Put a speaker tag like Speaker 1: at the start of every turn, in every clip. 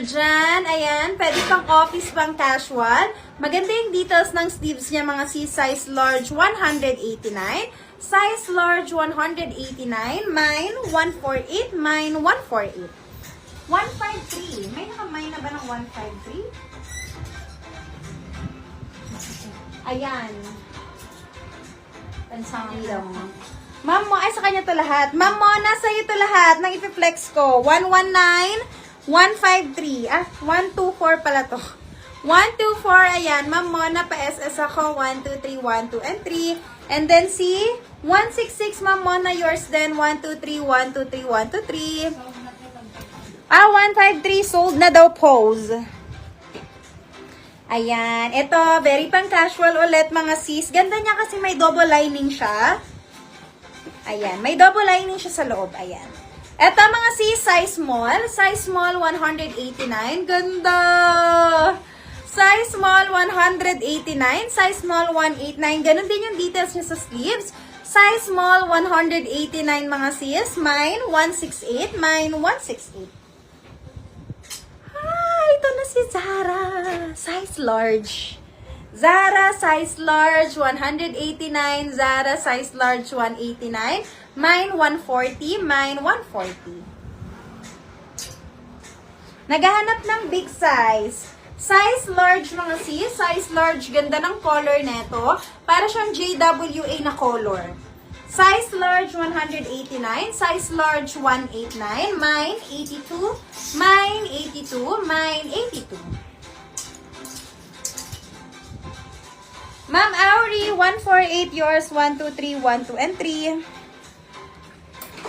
Speaker 1: Dyan, ayan, pwede pang office, pang casual. Maganda yung details ng sleeves niya, mga size large, 189. Size large, 189. Mine, 148. Mine, 148. 153. May nakamay na ba ng 153? Ayan. Pansang lang. Ma'am mo, ay sa kanya to lahat. Ma'am mo, nasa iyo to lahat ng ipiflex ko. 119. 153. 124 pala to. 124, ayan. Ma'am Mona, pa-SS ako. 1, 2, 3, 1, 2, and 3. And then si 166, Ma'am Mona, yours then. 1, 2, 3, 1, 2, 3, 1, 2, 3. 153, sold na daw pose. Ayan. Ito, very pang casual ulit, mga sis. Ganda niya kasi may double lining siya. Ayan. May double lining siya sa loob. Ayan. Ito mga sis, size small. Size small, 189. Ganda! Size small, 189. Size small, 189. Ganun din yung details niya sa sleeves. Size small, 189 mga sis. Mine, 168. Mine, 168. Ah, ito na si Zara. Size large. Zara size large, 189. Zara size large, 189. Mine, 140. Mine, 140. Naghahanap ng big size. Size large mga sis. Size large. Ganda ng color neto. Para siyang JWA na color. Size large, 189. Size large, 189. Mine, 82. Mine, 82. Mine, 82. Ma'am Auri, 148 yours, 1, 2, 3, 1, 2, and 3.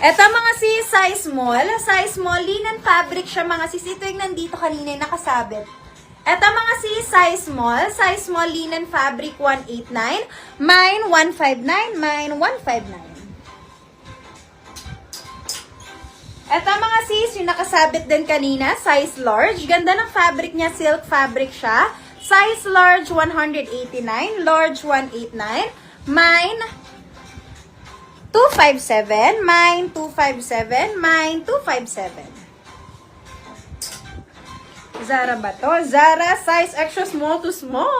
Speaker 1: Eto mga sis, size small. Size small, linen fabric siya mga sis. Ito yung nandito kanina yung nakasabit. Eto mga sis, size small. Size small, linen fabric, 189. Mine, 159. Mine, 159. Eto mga sis, yung nakasabit din kanina, size large. Ganda ng fabric niya, silk fabric siya. Size large, 189. Large, 189. Mine, 257. Mine, 257. Mine, 257. Zara ba to? Zara, size extra small to small.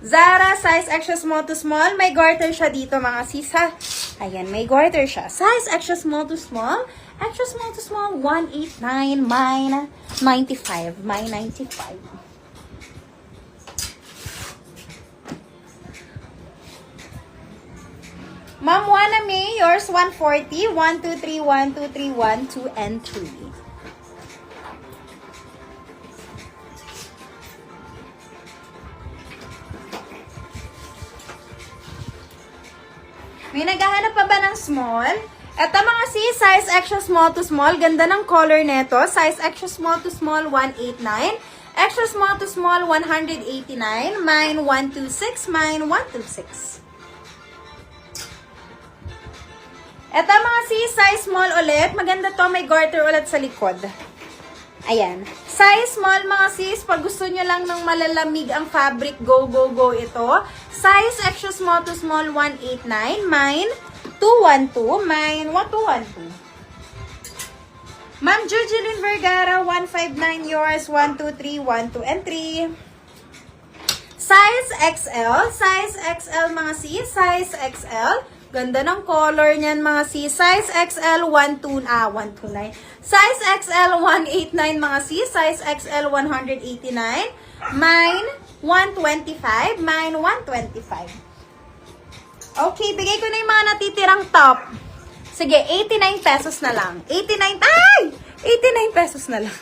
Speaker 1: Zara, size extra small to small. May garter siya dito, mga sisa. Ayan, may garter siya. Size extra small to small. Extra small to small, 189. Mine, 95. Mine, 95. Ma'am Juana May, yours 140, 1, 2, 3, 1, 2, 3, 1, 2, and 3. May naghahanap pa ba ng small? Ito mga sis, size extra small to small. Ganda ng color neto. Size extra small to small, 189. Extra small to small, 189. Mine, 126. Mine, 126. Eto mga sis, size small ulit. Maganda to, may garter ulit sa likod. Ayan. Size small mga sis, pag gusto nyo lang ng malalamig ang fabric, go, go, go ito. Size extra small to small, 189. Mine, 212. Mine, 1212. Ma'am Jujilin Vergara, 159 yours, 1, 2, 3, 1, 2, and 3. Size XL. Size XL mga sis, size XL. Ganda ng color niyan mga sis. Size XL 129. Size XL 189 mga sis. Size XL 189. Mine 125. Mine 125. Okay, bigay ko na yung mga natitirang top. Sige, 89 pesos na lang. 89. Ay! 89 pesos na lang.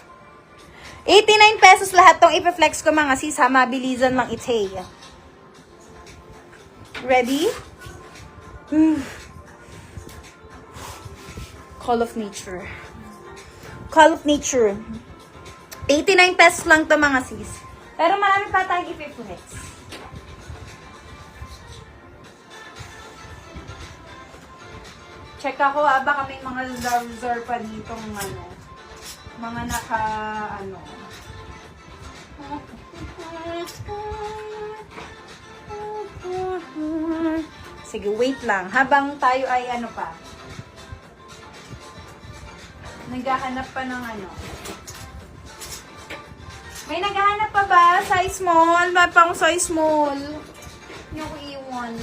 Speaker 1: 89 pesos lahat tong ipiflex ko mga sis ha. Mabilisan lang itay. Ready? Call of nature. Call of nature. 89 pesos lang to mga sis. Pero marami pa tayong ipiflex. Check ako baka may mga reserve pa ditong mga Sige, wait lang. Habang tayo ay pa. Naghahanap pa ng May naghahanap pa ba? Size small? Ba pang size small? Yung iwan.